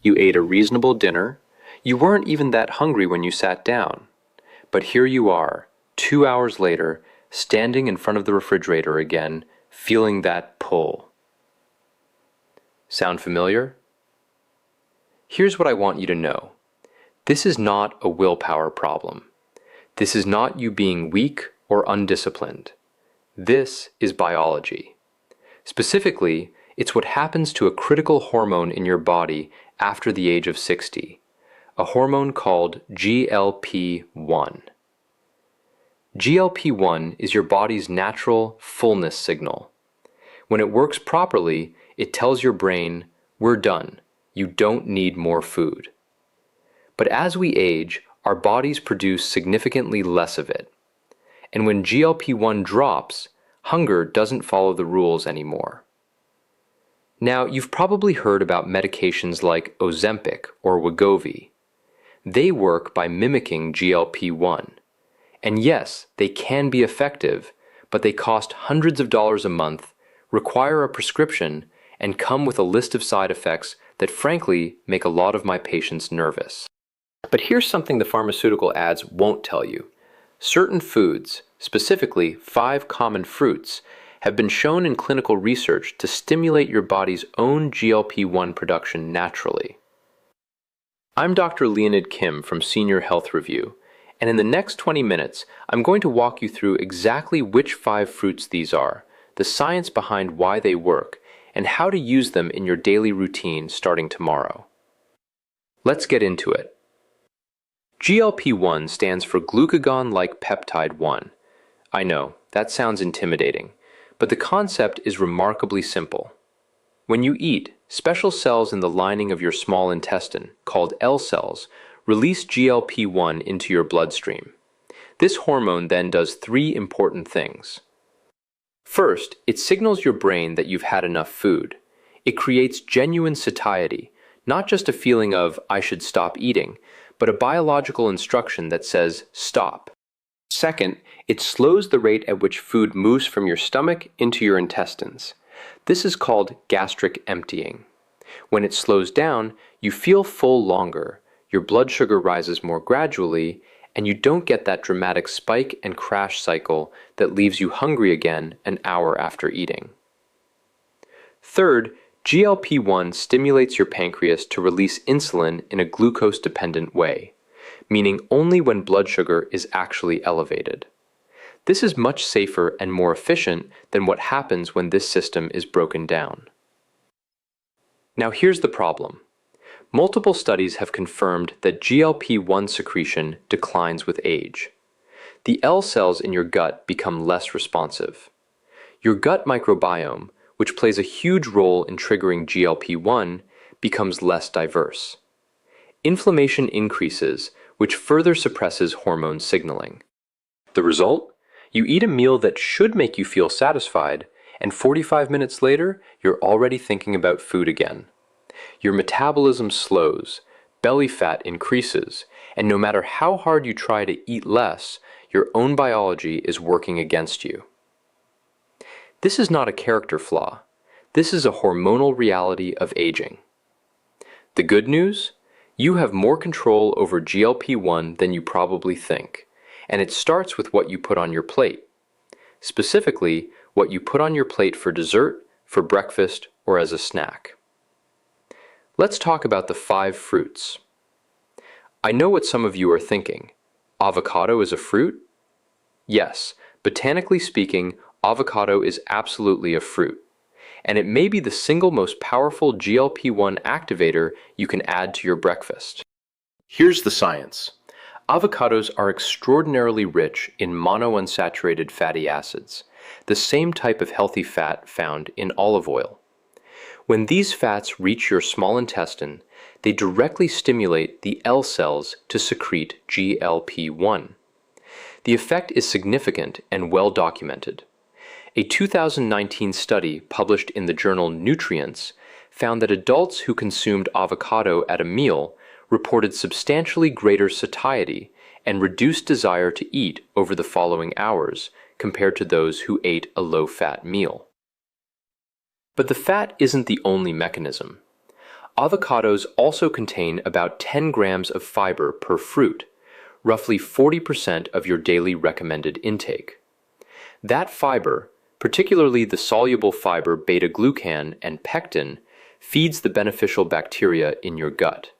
You ate a reasonable dinner. You weren't even that hungry when you sat down. But here you are, 2 hours later, standing in front of the refrigerator again, feeling that pull. Sound familiar? Here's what I want you to know. This is not a willpower problem. This is not you being weak or undisciplined. This is biology. Specifically, it's what happens to a critical hormone in your body after the age of 60, a hormone called GLP-1. GLP-1 is your body's natural fullness signal. When it works properly, it tells your brain, "We're done. You don't need more food." But as we age, our bodies produce significantly less of it. And when GLP-1 drops, hunger doesn't follow the rules anymore. Now, you've probably heard about medications like Ozempic or Wegovy. They work by mimicking GLP-1. And yes, they can be effective, but they cost hundreds of dollars a month, require a prescription, and come with a list of side effects that frankly make a lot of my patients nervous. But here's something the pharmaceutical ads won't tell you. Certain foods, specifically 5 common fruits, have been shown in clinical research to stimulate your body's own GLP-1 production naturally. I'm Dr. Leonid Kim from Senior Health Review, and in the next 20 minutes, I'm going to walk you through exactly which 5 fruits these are, the science behind why they work, and how to use them in your daily routine starting tomorrow. Let's get into it. GLP-1 stands for glucagon-like peptide 1. I know, that sounds intimidating, but the concept is remarkably simple. When you eat, special cells in the lining of your small intestine, called L cells, release GLP-1 into your bloodstream. This hormone then does 3 important things. First, it signals your brain that you've had enough food. It creates genuine satiety, not just a feeling of "I should stop eating," but a biological instruction that says "stop." Second, it slows the rate at which food moves from your stomach into your intestines. This is called gastric emptying. When it slows down, you feel full longer, your blood sugar rises more gradually, and you don't get that dramatic spike and crash cycle that leaves you hungry again an hour after eating. Third, GLP-1 stimulates your pancreas to release insulin in a glucose-dependent way, meaning only when blood sugar is actually elevated. This is much safer and more efficient than what happens when this system is broken down. Now here's the problem. Multiple studies have confirmed that GLP-1 secretion declines with age. The L cells in your gut become less responsive. Your gut microbiome, which plays a huge role in triggering GLP-1, becomes less diverse. Inflammation increases, which further suppresses hormone signaling. The result? You eat a meal that should make you feel satisfied, and 45 minutes later, you're already thinking about food again. Your metabolism slows, belly fat increases, and no matter how hard you try to eat less, your own biology is working against you. This is not a character flaw. This is a hormonal reality of aging. The good news? You have more control over GLP-1 than you probably think, and it starts with what you put on your plate. Specifically, what you put on your plate for dessert, for breakfast, or as a snack. Let's talk about the 5 fruits. I know what some of you are thinking. Avocado is a fruit? Yes, botanically speaking, avocado is absolutely a fruit, and it may be the single most powerful GLP-1 activator you can add to your breakfast. Here's the science. Avocados are extraordinarily rich in monounsaturated fatty acids, the same type of healthy fat found in olive oil. When these fats reach your small intestine, they directly stimulate the L cells to secrete GLP-1. The effect is significant and well documented. A 2019 study published in the journal Nutrients found that adults who consumed avocado at a meal reported substantially greater satiety and reduced desire to eat over the following hours compared to those who ate a low-fat meal. But the fat isn't the only mechanism. Avocados also contain about 10 grams of fiber per fruit, roughly 40% of your daily recommended intake. That fiber, particularly the soluble fiber beta-glucan and pectin, feeds the beneficial bacteria in your gut.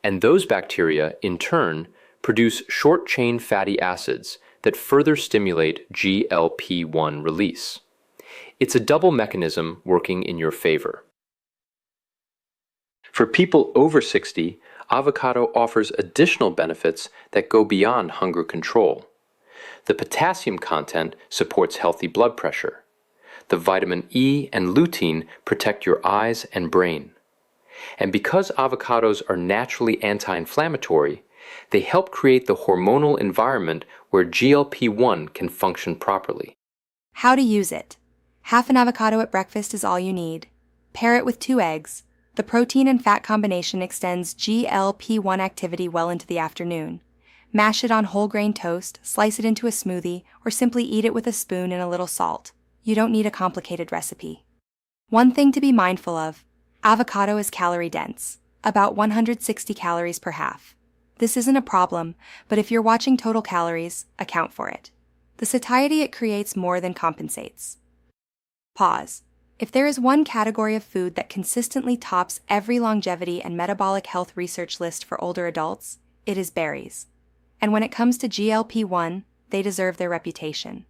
And those bacteria, in turn, produce short-chain fatty acids that further stimulate GLP-1 release. It's a double mechanism working in your favor. For people over 60, avocado offers additional benefits that go beyond hunger control. The potassium content supports healthy blood pressure. The vitamin E and lutein protect your eyes and brain. And because avocados are naturally anti-inflammatory, they help create the hormonal environment where GLP-1 can function properly. How to use it. Half an avocado at breakfast is all you need. Pair it with 2 eggs. The protein and fat combination extends GLP-1 activity well into the afternoon. Mash it on whole grain toast, slice it into a smoothie, or simply eat it with a spoon and a little salt. You don't need a complicated recipe. One thing to be mindful of: avocado is calorie dense, about 160 calories per half. This isn't a problem, but if you're watching total calories, account for it. The satiety it creates more than compensates. Pause. If there is one category of food that consistently tops every longevity and metabolic health research list for older adults, it is berries. And when it comes to GLP-1, they deserve their reputation.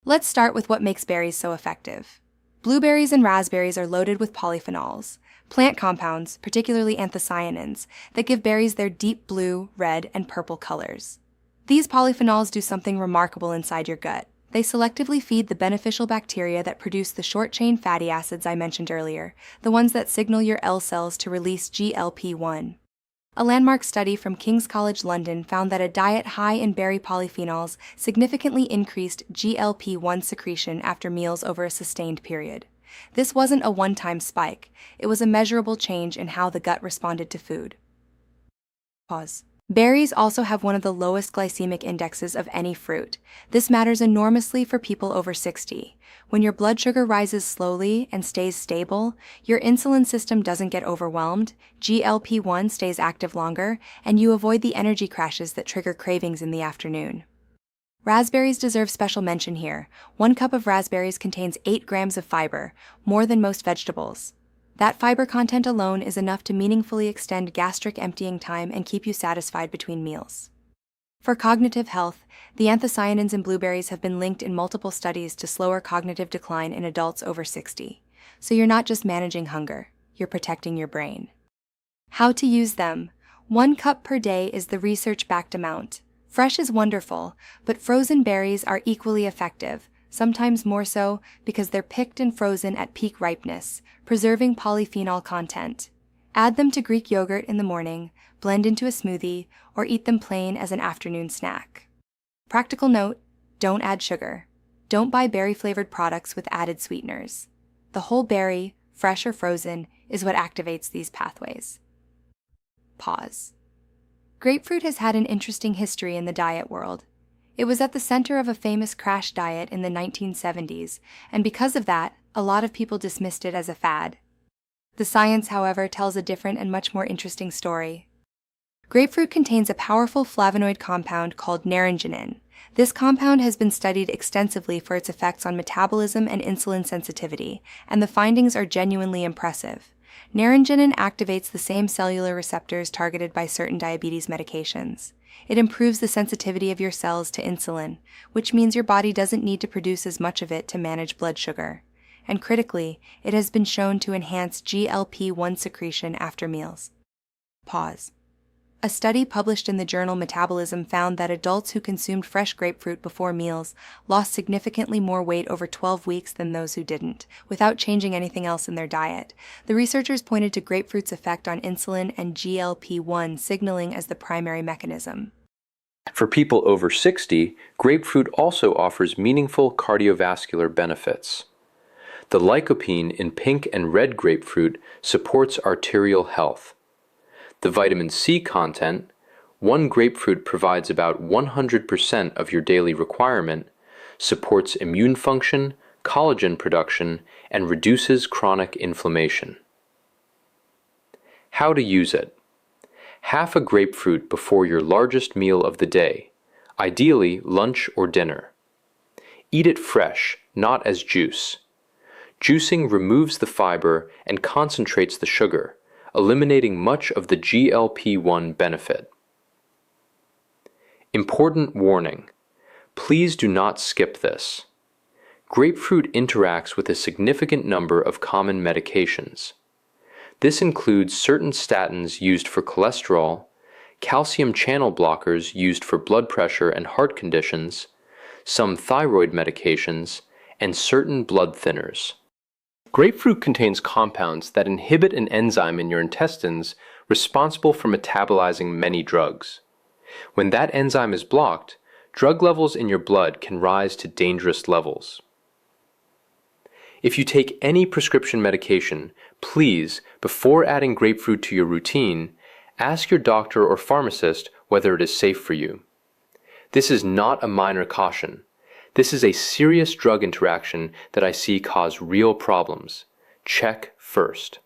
Let's start with what makes berries so effective. Blueberries and raspberries are loaded with polyphenols, plant compounds, particularly anthocyanins, that give berries their deep blue, red, and purple colors. These polyphenols do something remarkable inside your gut. They selectively feed the beneficial bacteria that produce the short-chain fatty acids I mentioned earlier, the ones that signal your L cells to release GLP-1. A landmark study from King's College London found that a diet high in berry polyphenols significantly increased GLP-1 secretion after meals over a sustained period. This wasn't a one-time spike, it was a measurable change in how the gut responded to food. Pause. Berries also have one of the lowest glycemic indexes of any fruit. This matters enormously for people over 60. When your blood sugar rises slowly and stays stable, your insulin system doesn't get overwhelmed, GLP-1 stays active longer, and you avoid the energy crashes that trigger cravings in the afternoon. Raspberries deserve special mention here. 1 cup of raspberries contains 8 grams of fiber, more than most vegetables. That fiber content alone is enough to meaningfully extend gastric emptying time and keep you satisfied between meals. For cognitive health, the anthocyanins in blueberries have been linked in multiple studies to slower cognitive decline in adults over 60. So you're not just managing hunger, you're protecting your brain. How to use them. 1 cup per day is the research-backed amount. Fresh is wonderful, but frozen berries are equally effective, sometimes more so because they're picked and frozen at peak ripeness, preserving polyphenol content. Add them to Greek yogurt in the morning, blend into a smoothie, or eat them plain as an afternoon snack. Practical note: don't add sugar. Don't buy berry-flavored products with added sweeteners. The whole berry, fresh or frozen, is what activates these pathways. Pause. Grapefruit has had an interesting history in the diet world. It was at the center of a famous crash diet in the 1970s, and because of that, a lot of people dismissed it as a fad. The science, however, tells a different and much more interesting story. Grapefruit contains a powerful flavonoid compound called naringenin. This compound has been studied extensively for its effects on metabolism and insulin sensitivity, and the findings are genuinely impressive. Naringenin activates the same cellular receptors targeted by certain diabetes medications. It improves the sensitivity of your cells to insulin, which means your body doesn't need to produce as much of it to manage blood sugar. And critically, it has been shown to enhance GLP-1 secretion after meals. Pause. A study published in the journal Metabolism found that adults who consumed fresh grapefruit before meals lost significantly more weight over 12 weeks than those who didn't, without changing anything else in their diet. The researchers pointed to grapefruit's effect on insulin and GLP-1 signaling as the primary mechanism. For people over 60, grapefruit also offers meaningful cardiovascular benefits. The lycopene in pink and red grapefruit supports arterial health. The vitamin C content, one grapefruit provides about 100% of your daily requirement, supports immune function, collagen production, and reduces chronic inflammation. How to use it. Half a grapefruit before your largest meal of the day, ideally lunch or dinner. Eat it fresh, not as juice. Juicing removes the fiber and concentrates the sugar, eliminating much of the GLP-1 benefit. Important warning: please do not skip this. Grapefruit interacts with a significant number of common medications. This includes certain statins used for cholesterol, calcium channel blockers used for blood pressure and heart conditions, some thyroid medications, and certain blood thinners. Grapefruit contains compounds that inhibit an enzyme in your intestines responsible for metabolizing many drugs. When that enzyme is blocked, drug levels in your blood can rise to dangerous levels. If you take any prescription medication, please, before adding grapefruit to your routine, ask your doctor or pharmacist whether it is safe for you. This is not a minor caution. This is a serious drug interaction that I see cause real problems. Check first.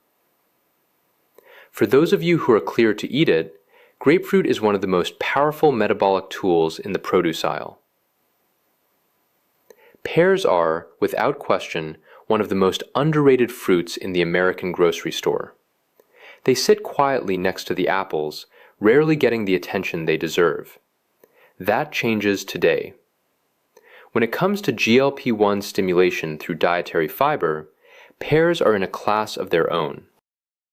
For those of you who are clear to eat it, grapefruit is one of the most powerful metabolic tools in the produce aisle. Pears are, without question, one of the most underrated fruits in the American grocery store. They sit quietly next to the apples, rarely getting the attention they deserve. That changes today. When it comes to GLP-1 stimulation through dietary fiber, pears are in a class of their own.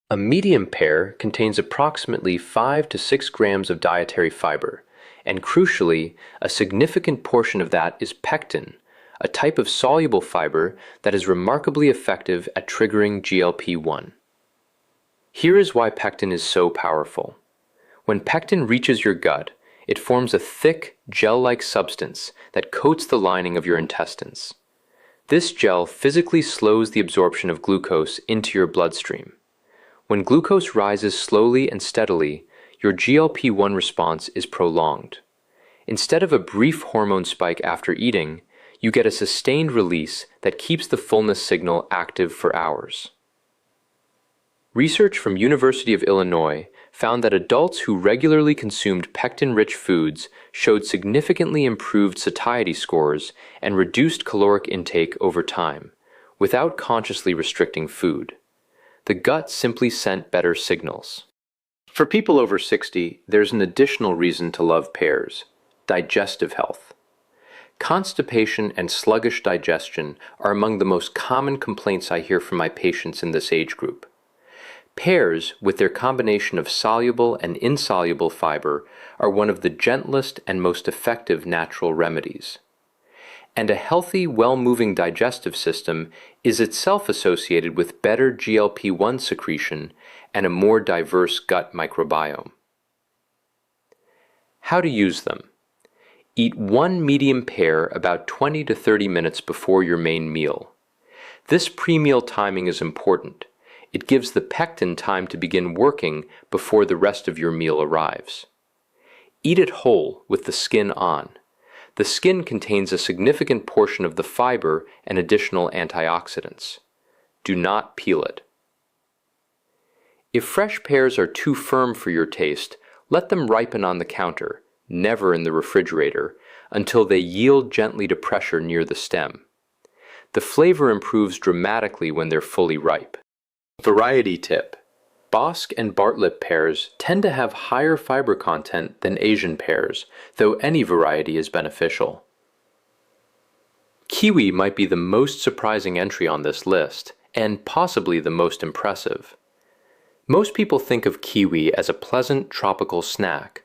A medium pear contains approximately 5 to 6 grams of dietary fiber, and crucially, a significant portion of that is pectin, a type of soluble fiber that is remarkably effective at triggering GLP-1. Here is why pectin is so powerful. When pectin reaches your gut, it forms a thick, gel-like substance that coats the lining of your intestines. This gel physically slows the absorption of glucose into your bloodstream. When glucose rises slowly and steadily, your GLP-1 response is prolonged. Instead of a brief hormone spike after eating, you get a sustained release that keeps the fullness signal active for hours. Research from University of Illinois found that adults who regularly consumed pectin-rich foods showed significantly improved satiety scores and reduced caloric intake over time, without consciously restricting food. The gut simply sent better signals. For people over 60, there's an additional reason to love pears: digestive health. Constipation and sluggish digestion are among the most common complaints I hear from my patients in this age group. Pears, with their combination of soluble and insoluble fiber, are one of the gentlest and most effective natural remedies. And a healthy, well-moving digestive system is itself associated with better GLP-1 secretion and a more diverse gut microbiome. How to use them. Eat one medium pear about 20 to 30 minutes before your main meal. This pre-meal timing is important. It gives the pectin time to begin working before the rest of your meal arrives. Eat it whole with the skin on. The skin contains a significant portion of the fiber and additional antioxidants. Do not peel it. If fresh pears are too firm for your taste, let them ripen on the counter, never in the refrigerator, until they yield gently to pressure near the stem. The flavor improves dramatically when they're fully ripe. Variety tip: Bosc and Bartlett pears tend to have higher fiber content than Asian pears, though any variety is beneficial. Kiwi might be the most surprising entry on this list, and possibly the most impressive. Most people think of kiwi as a pleasant tropical snack,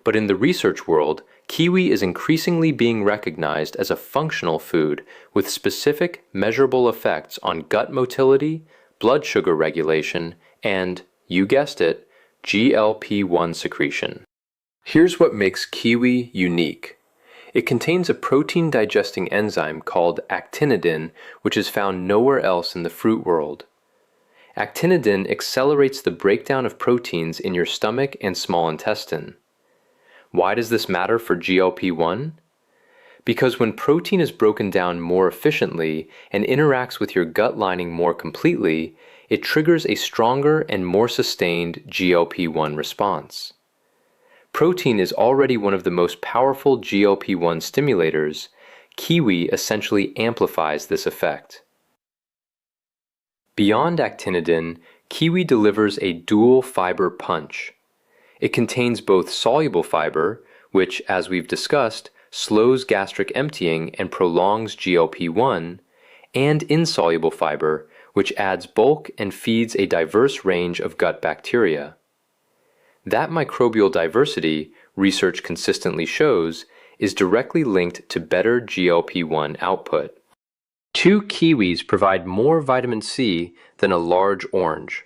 but in the research world, kiwi is increasingly being recognized as a functional food with specific, measurable effects on gut motility, blood sugar regulation, and, you guessed it, GLP-1 secretion. Here's what makes kiwi unique. It contains a protein-digesting enzyme called actinidin, which is found nowhere else in the fruit world. Actinidin accelerates the breakdown of proteins in your stomach and small intestine. Why does this matter for GLP-1? Because when protein is broken down more efficiently and interacts with your gut lining more completely, it triggers a stronger and more sustained GLP-1 response. Protein is already one of the most powerful GLP-1 stimulators. Kiwi essentially amplifies this effect. Beyond actinidin, kiwi delivers a dual fiber punch. It contains both soluble fiber, which, as we've discussed, slows gastric emptying and prolongs GLP-1, and insoluble fiber, which adds bulk and feeds a diverse range of gut bacteria. That microbial diversity, research consistently shows, is directly linked to better GLP-1 output. 2 kiwis provide more vitamin C than a large orange.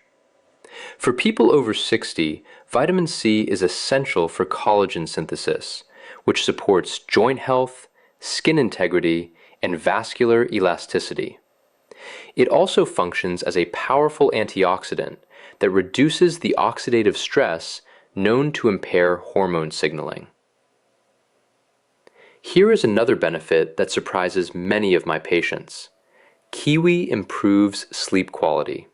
For people over 60, vitamin C is essential for collagen synthesis, which supports joint health, skin integrity, and vascular elasticity. It also functions as a powerful antioxidant that reduces the oxidative stress known to impair hormone signaling. Here is another benefit that surprises many of my patients. Kiwi improves sleep quality.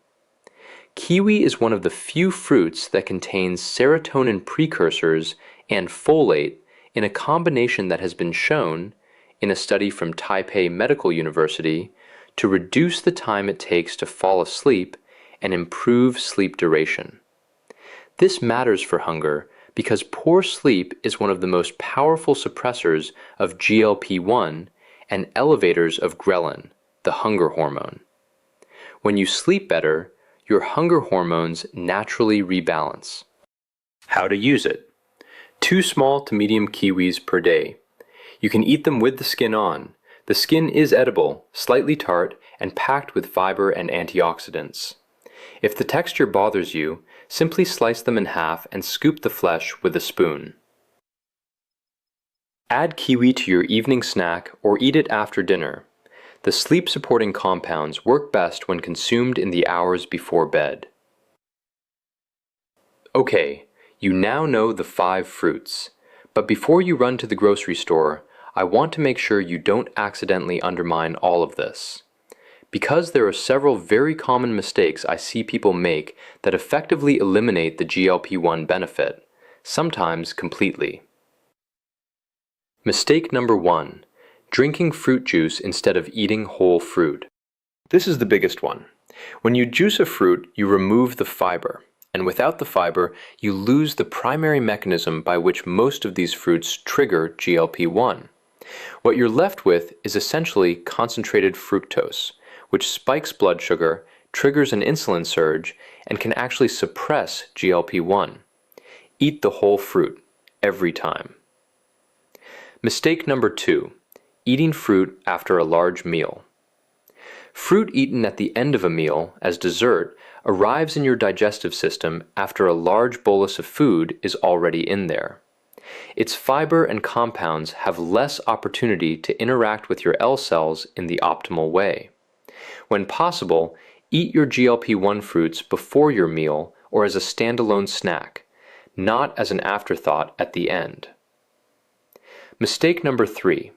Kiwi is one of the few fruits that contains serotonin precursors and folate in a combination that has been shown, in a study from Taipei Medical University, to reduce the time it takes to fall asleep and improve sleep duration. This matters for hunger because poor sleep is one of the most powerful suppressors of GLP-1 and elevators of ghrelin, the hunger hormone. When you sleep better, your hunger hormones naturally rebalance. How to use it. 2 small to medium kiwis per day. You can eat them with the skin on. The skin is edible, slightly tart, and packed with fiber and antioxidants. If the texture bothers you, simply slice them in half and scoop the flesh with a spoon. Add kiwi to your evening snack or eat it after dinner. The sleep-supporting compounds work best when consumed in the hours before bed. Okay, you now know the 5 fruits, but before you run to the grocery store, I want to make sure you don't accidentally undermine all of this. Because there are several very common mistakes I see people make that effectively eliminate the GLP-1 benefit, sometimes completely. Mistake number 1. Drinking fruit juice instead of eating whole fruit. This is the biggest one. When you juice a fruit, you remove the fiber, and without the fiber, you lose the primary mechanism by which most of these fruits trigger GLP-1. What you're left with is essentially concentrated fructose, which spikes blood sugar, triggers an insulin surge, and can actually suppress GLP-1. Eat the whole fruit, every time. Mistake number 2. Eating fruit after a large meal. Fruit eaten at the end of a meal, as dessert, arrives in your digestive system after a large bolus of food is already in there. Its fiber and compounds have less opportunity to interact with your L cells in the optimal way. When possible, eat your GLP-1 fruits before your meal or as a standalone snack, not as an afterthought at the end. Mistake number 3.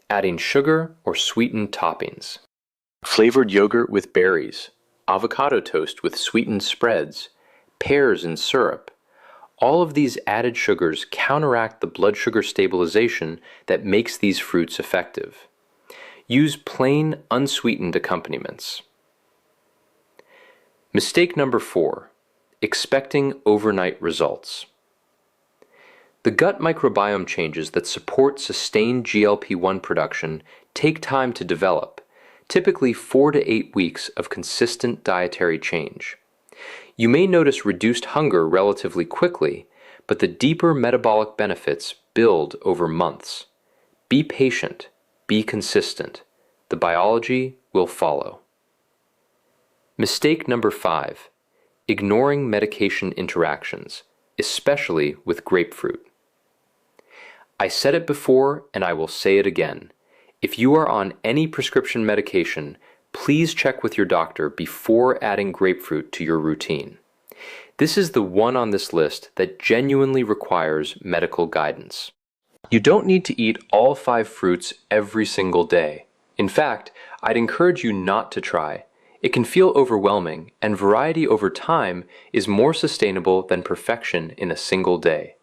Adding sugar or sweetened toppings. Flavored yogurt with berries, avocado toast with sweetened spreads, pears in syrup. All of these added sugars counteract the blood sugar stabilization that makes these fruits effective. Use plain, unsweetened accompaniments. Mistake number 4. Expecting overnight results. The gut microbiome changes that support sustained GLP-1 production take time to develop, typically 4 to 8 weeks of consistent dietary change. You may notice reduced hunger relatively quickly, but the deeper metabolic benefits build over months. Be patient. Be consistent. The biology will follow. Mistake number 5. Ignoring medication interactions, especially with grapefruit. I said it before and I will say it again. If you are on any prescription medication, please check with your doctor before adding grapefruit to your routine. This is the one on this list that genuinely requires medical guidance. You don't need to eat all 5 fruits every single day. In fact, I'd encourage you not to try. It can feel overwhelming, and variety over time is more sustainable than perfection in a single day.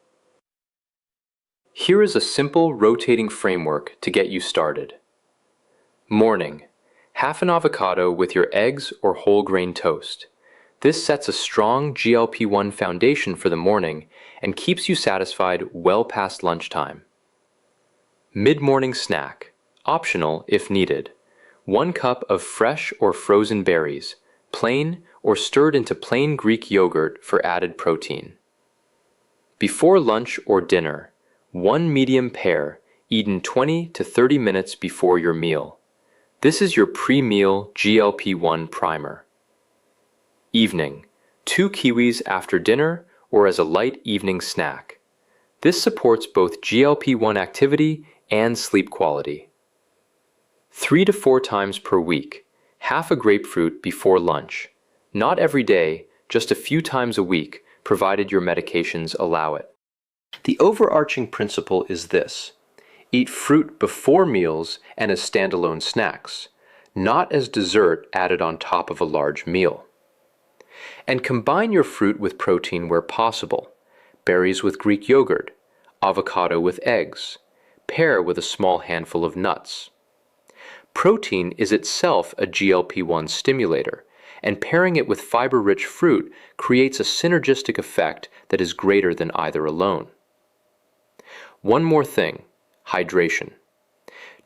Here is a simple rotating framework to get you started. Morning. Half an avocado with your eggs or whole grain toast. This sets a strong GLP-1 foundation for the morning and keeps you satisfied well past lunchtime. Mid-morning snack. Optional if needed. 1 cup of fresh or frozen berries, plain or stirred into plain Greek yogurt for added protein. Before lunch or dinner, 1 medium pear, eaten 20 to 30 minutes before your meal. This is your pre-meal GLP-1 primer. Evening, 2 kiwis after dinner or as a light evening snack. This supports both GLP-1 activity and sleep quality. 3 to 4 times per week, half a grapefruit before lunch. Not every day, just a few times a week, provided your medications allow it. The overarching principle is this: eat fruit before meals and as standalone snacks, not as dessert added on top of a large meal. And combine your fruit with protein where possible: berries with Greek yogurt, avocado with eggs, pear with a small handful of nuts. Protein is itself a GLP-1 stimulator, and pairing it with fiber-rich fruit creates a synergistic effect that is greater than either alone. One more thing: hydration.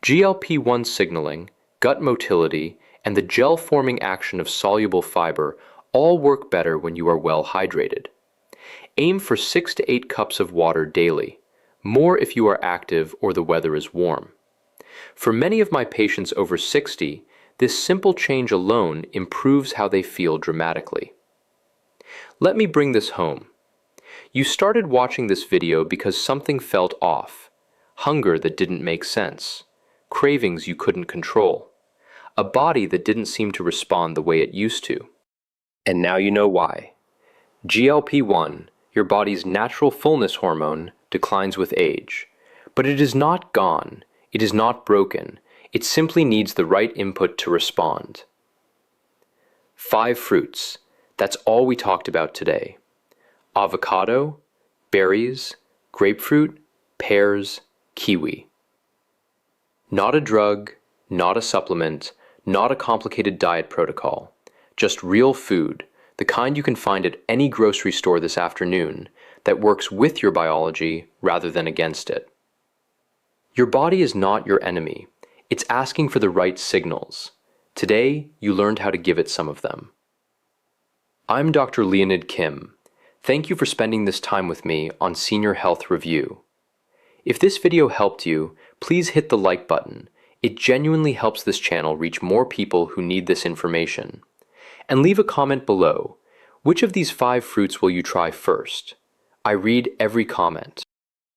GLP-1 signaling, gut motility, and the gel-forming action of soluble fiber all work better when you are well hydrated. Aim for 6 to 8 cups of water daily, more if you are active or the weather is warm. For many of my patients over 60, this simple change alone improves how they feel dramatically. Let me bring this home. You started watching this video because something felt off: hunger that didn't make sense, cravings you couldn't control, a body that didn't seem to respond the way it used to. And now you know why. GLP-1, your body's natural fullness hormone, declines with age. But it is not gone. It is not broken. It simply needs the right input to respond. 5 fruits. That's all we talked about today. Avocado, berries, grapefruit, pears, kiwi. Not a drug, not a supplement, not a complicated diet protocol. Just real food, the kind you can find at any grocery store this afternoon, that works with your biology rather than against it. Your body is not your enemy. It's asking for the right signals. Today, you learned how to give it some of them. I'm Dr. Leonid Kim. Thank you for spending this time with me on Senior Health Review. If this video helped you, please hit the like button. It genuinely helps this channel reach more people who need this information. And leave a comment below. Which of these 5 fruits will you try first? I read every comment.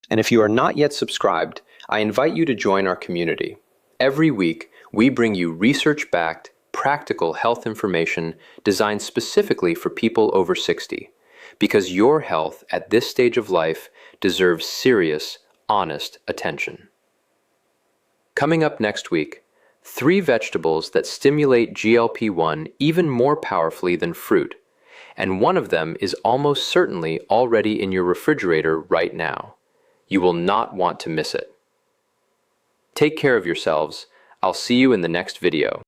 And if you are not yet subscribed, I invite you to join our community. Every week, we bring you research-backed, practical health information designed specifically for people over 60, because your health at this stage of life deserves serious, honest attention. Coming up next week, 3 vegetables that stimulate GLP-1 even more powerfully than fruit, and one of them is almost certainly already in your refrigerator right now. You will not want to miss it. Take care of yourselves. I'll see you in the next video.